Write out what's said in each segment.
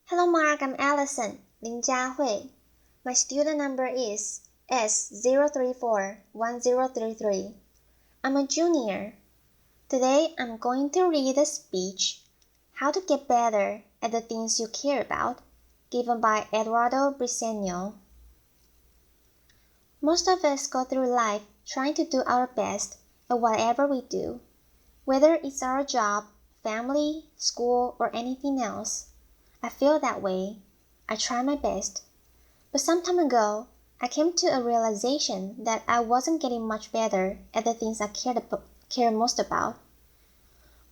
Hello Mark, I'm Allison, Lin Jiahui. My student number is S0341033. I'm a junior. Today I'm going to read a speech, How to Get Better at the Things You Care About, given by Eduardo Briceño. Most of us go through life trying to do our best at whatever we do, whether it's our job, family, school, or anything else. I feel that way. I try my best. But some time ago, I came to a realization that I wasn't getting much better at the things I cared most about.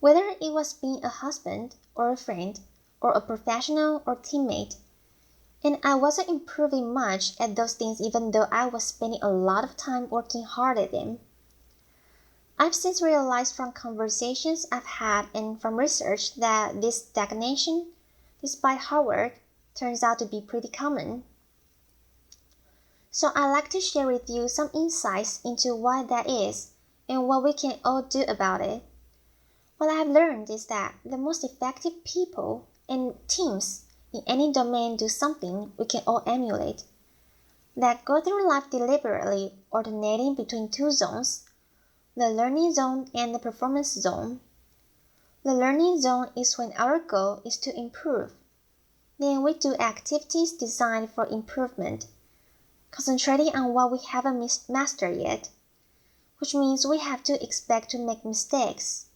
Whether it was being a husband, or a friend, or a professional or teammate. And I wasn't improving much at those things even though I was spending a lot of time working hard at them. I've since realized from conversations I've had and from research that this stagnation, despite hard work, turns out to be pretty common. So I'd like to share with you some insights into why that is and what we can all do about it. What I've learned is that the most effective people and teams in any domain do something we can all emulate. That go through life deliberately alternating between two zones, the learning zone and the performance zone. The learning zone is when our goal is to improve. Then we do activities designed for improvement, concentrating on what we haven't mastered yet, which means we have to expect to make mistakes,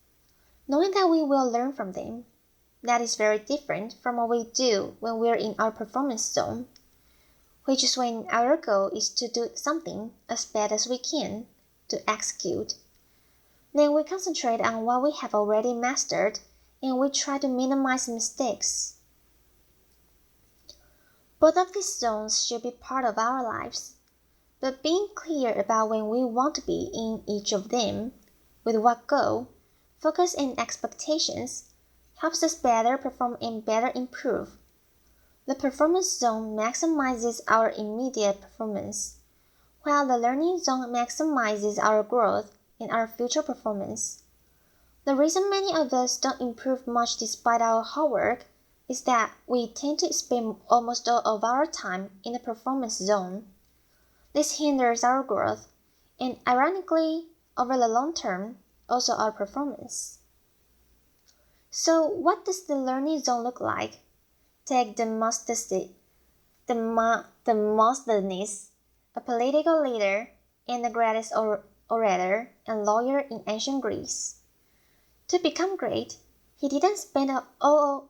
knowing that we will learn from them. That is very different from what we do when we're in our performance zone, which is when our goal is to do something as best as we can to execute. Then we concentrate on what we have already mastered and we try to minimize mistakes. Both of these zones should be part of our lives, but being clear about when we want to be in each of them, with what goal, focus and expectations, helps us better perform and better improve. The performance zone maximizes our immediate performance, while the learning zone maximizes our growth and our future performance. The reason many of us don't improve much despite our hard work is that we tend to spend almost all of our time in the performance zone. This hinders our growth and, ironically, over the long term, also our performance. So what does the learning zone look like? Take Demosthenes, a political leader and the greatest orator and lawyer in ancient Greece. To become great, he didn't spend all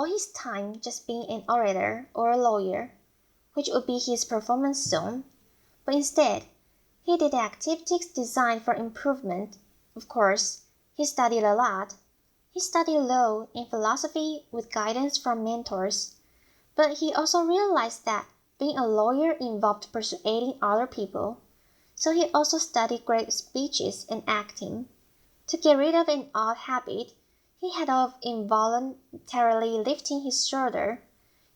his time just being an orator or a lawyer, which would be his performance zone, but instead, he did activities designed for improvement. Of course, he studied a lot. He studied law and philosophy with guidance from mentors, but he also realized that being a lawyer involved persuading other people, so he also studied great speeches and acting. To get rid of an odd habit he had of involuntarily lifting his shoulder,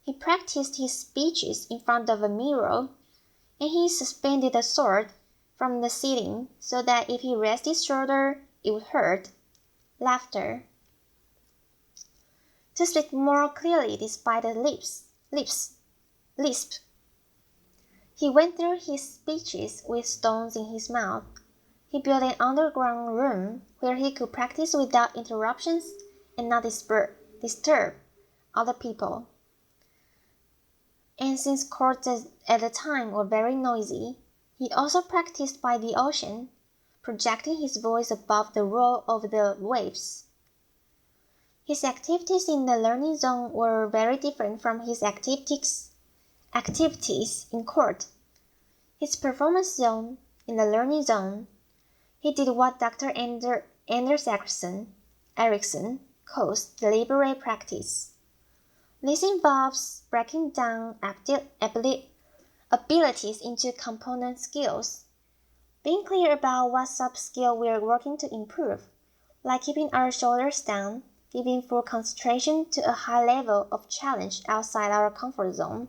he practiced his speeches in front of a mirror, and he suspended a sword from the ceiling so that if he raised his shoulder, it would hurt. Laughter. To speak more clearly despite the lisp. He went through his speeches with stones in his mouth. He built an underground room where he could practice without interruptions and not disturb other people. And since courts at the time were very noisy, he also practiced by the ocean, projecting his voice above the roar of the waves. His activities in the learning zone were very different from his activities in court. His performance zone, in the learning zone, he did what Dr. Anders Ericsson calls deliberate practice. This involves breaking down abilities into component skills, being clear about what sub-skill we are working to improve, like keeping our shoulders down, giving full concentration to a high level of challenge outside our comfort zone,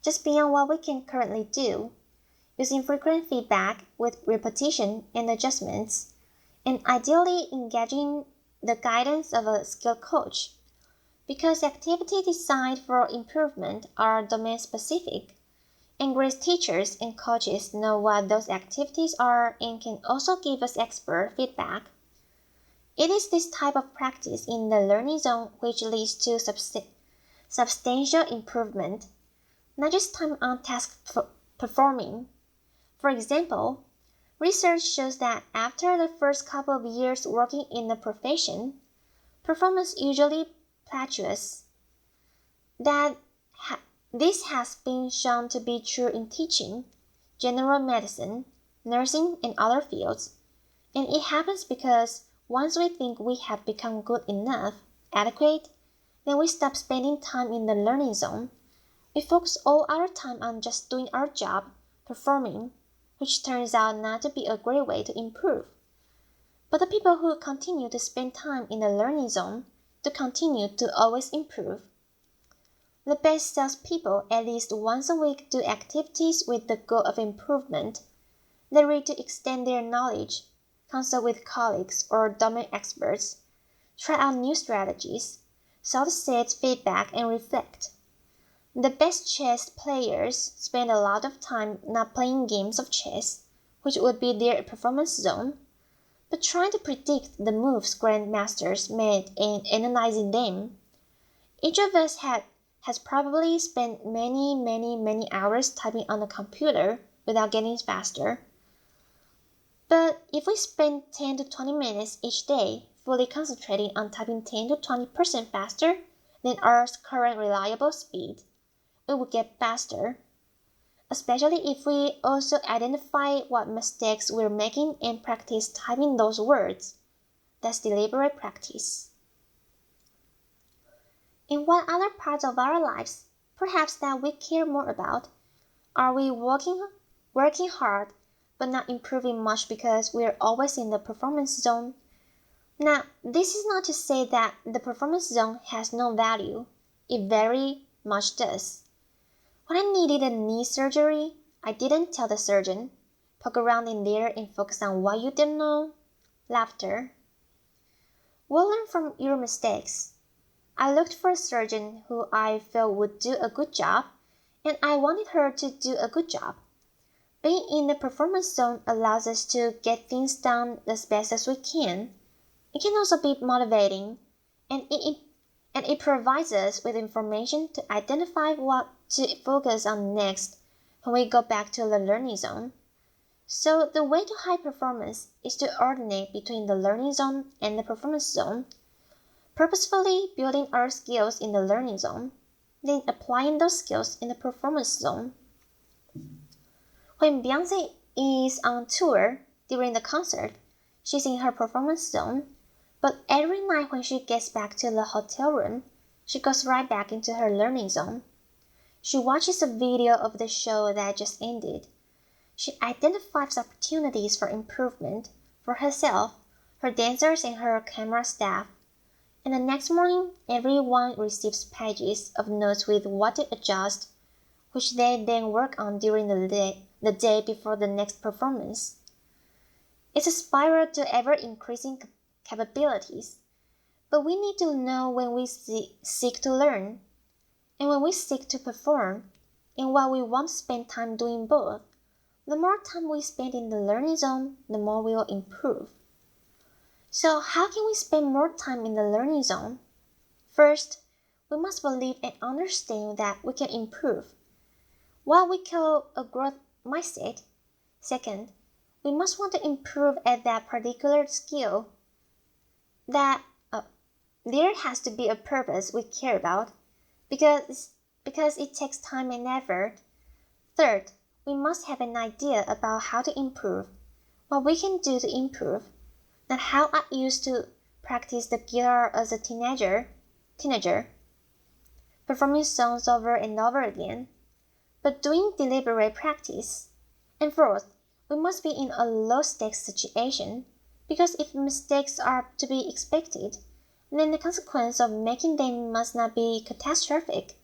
just beyond what we can currently do, using frequent feedback with repetition and adjustments, and ideally engaging the guidance of a skilled coach because activities designed for improvement are domain-specific, and great teachers and coaches know what those activities are and can also give us expert feedback. It is this type of practice in the learning zone which leads to substantial improvement, not just time on task performing. For example, research shows that after the first couple of years working in a profession, performance usually plateaus. This has been shown to be true in teaching, general medicine, nursing, and other fields, and it happens because once we think we have become good enough, adequate, then we stop spending time in the learning zone. We focus all our time on just doing our job, performing, which turns out not to be a great way to improve. But the people who continue to spend time in the learning zone to continue to always improve. The best salespeople at least once a week do activities with the goal of improvement. They read to extend their knowledge, consult with colleagues or domain experts, try out new strategies, solicit feedback, and reflect. The best chess players spend a lot of time not playing games of chess, which would be their performance zone, but trying to predict the moves grandmasters made and analyzing them. Each of us has probably spent many hours typing on a computer without getting faster. But if we spend 10 to 20 minutes each day fully concentrating on typing 10 to 20% faster than our current reliable speed, we will get faster, especially if we also identify what mistakes we're making and practice typing those words. That's deliberate practice. In what other parts of our lives, perhaps that we care more about, are we working hard but not improving much because we're always in the performance zone? Now, this is not to say that the performance zone has no value. It very much does. When I needed a knee surgery, I didn't tell the surgeon, poke around in there and focus on what you didn't know. Laughter. We'll learn from your mistakes. I looked for a surgeon who I felt would do a good job, and I wanted her to do a good job. Being in the performance zone allows us to get things done as best as we can. It can also be motivating, and it provides us with information to identify what to focus on next when we go back to the learning zone. So the way to high performance is to alternate between the learning zone and the performance zone, purposefully building our skills in the learning zone, then applying those skills in the performance zone. When Beyoncé is on tour during the concert, she's in her performance zone, but every night when she gets back to the hotel room, she goes right back into her learning zone. She watches a video of the show that just ended. She identifies opportunities for improvement for herself, her dancers, and her camera staff. And the next morning, everyone receives pages of notes with what to adjust, which they then work on during the day before the next performance. It's a spiral to ever-increasing capabilities, but we need to know when we seek to learn, and when we seek to perform, and while we want to spend time doing both. The more time we spend in the learning zone, the more we will improve. So how can we spend more time in the learning zone? First, we must believe and understand that we can improve, what we call a growth mindset. Second, we must want to improve at that particular skill. That there has to be a purpose we care about, because it takes time and effort. Third, we must have an idea about how to improve, what we can do to improve, not how I used to practice the guitar as a teenager, performing songs over and over again, but doing deliberate practice. And fourth, we must be in a low-stakes situation, because if mistakes are to be expected, then the consequence of making them must not be catastrophic,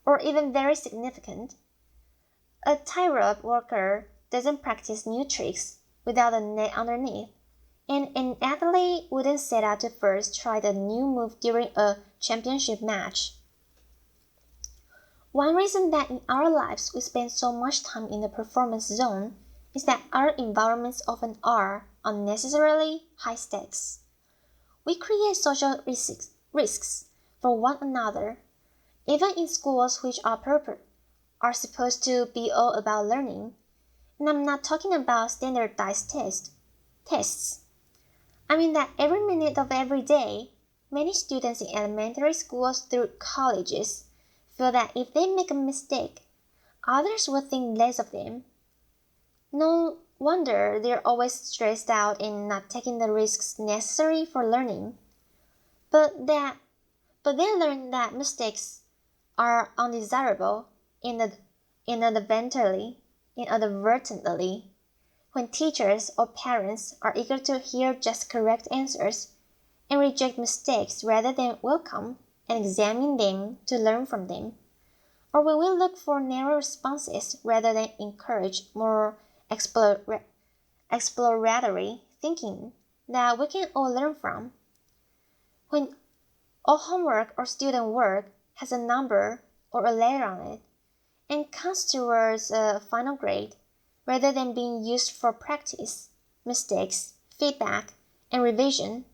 or even very significant. A tightrope walker doesn't practice new tricks without a net underneath, And an athlete wouldn't set out to first try the new move during a championship match. One reason that in our lives we spend so much time in the performance zone is that our environments often are unnecessarily high stakes. We create social risks for one another, even in schools which are supposed to be all about learning. And I'm not talking about standardized tests. I mean that every minute of every day, many students in elementary schools through colleges feel that if they make a mistake, others will think less of them. No wonder they're always stressed out and not taking the risks necessary for learning. But they learn that mistakes are undesirable inadvertently when teachers or parents are eager to hear just correct answers and reject mistakes rather than welcome and examine them to learn from them, or when we look for narrow responses rather than encourage more exploratory thinking that we can all learn from. When all homework or student work has a number or a letter on it and counts towards a final grade, rather than being used for practice, mistakes, feedback, and revision,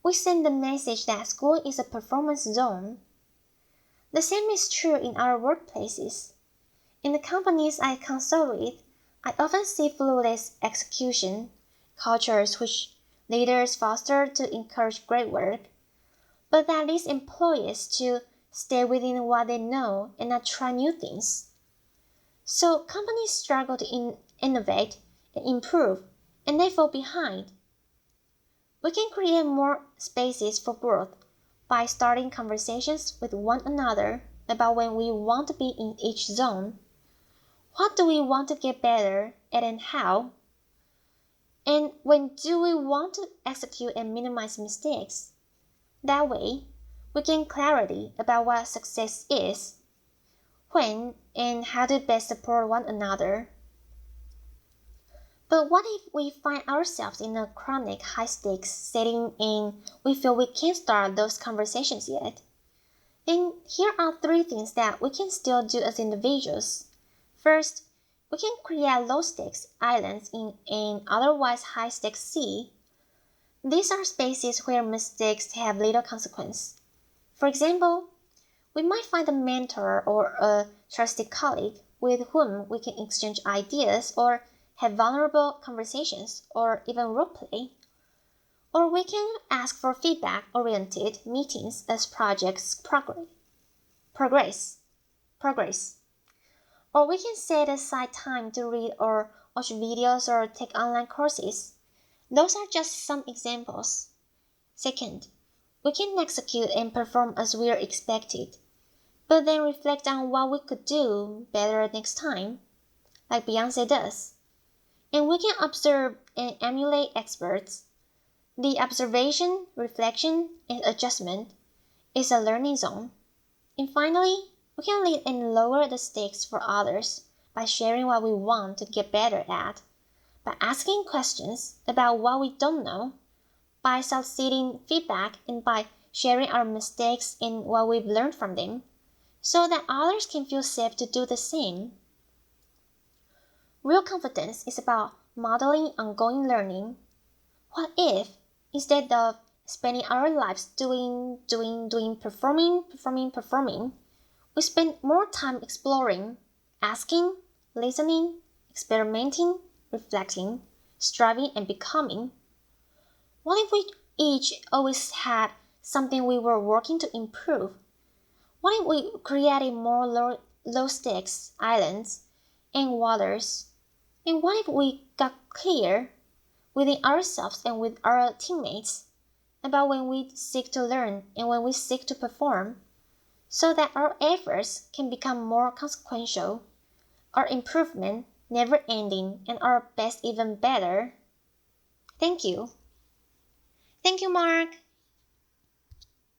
we send the message that school is a performance zone. The same is true in our workplaces. In the companies I consult with, I often see flawless execution, cultures which leaders foster to encourage great work, but that leads employees to stay within what they know and not try new things. So companies struggle to innovate and improve, and they fall behind. We can create more spaces for growth by starting conversations with one another about when we want to be in each zone. What do we want to get better at and how? And when do we want to execute and minimize mistakes? That way, we gain clarity about what success is, when and how to best support one another. But what if we find ourselves in a chronic high-stakes setting and we feel we can't start those conversations yet? Then here are 3 things that we can still do as individuals. First, we can create low-stakes islands in an otherwise high-stakes sea. These are spaces where mistakes have little consequence. For example, we might find a mentor or a trusted colleague with whom we can exchange ideas or have vulnerable conversations or even roleplay. Or we can ask for feedback-oriented meetings as projects progress. Or we can set aside time to read or watch videos or take online courses. Those are just some examples. Second, we can execute and perform as we are expected, but then reflect on what we could do better next time, like Beyoncé does. And we can observe and emulate experts. The observation, reflection, and adjustment is a learning zone. And finally, we can lead and lower the stakes for others by sharing what we want to get better at, by asking questions about what we don't know, by soliciting feedback, and by sharing our mistakes and what we've learned from them, so that others can feel safe to do the same. Real confidence is about modeling ongoing learning. What if, instead of spending our lives doing, performing, we spend more time exploring, asking, listening, experimenting, reflecting, striving, and becoming? What if we each always had something we were working to improve? What if we created more low-stakes islands and waters? And what if we got clear within ourselves and with our teammates about when we seek to learn and when we seek to perform, so that our efforts can become more consequential, our improvement never ending, and our best even better? Thank you. Thank you, Mark.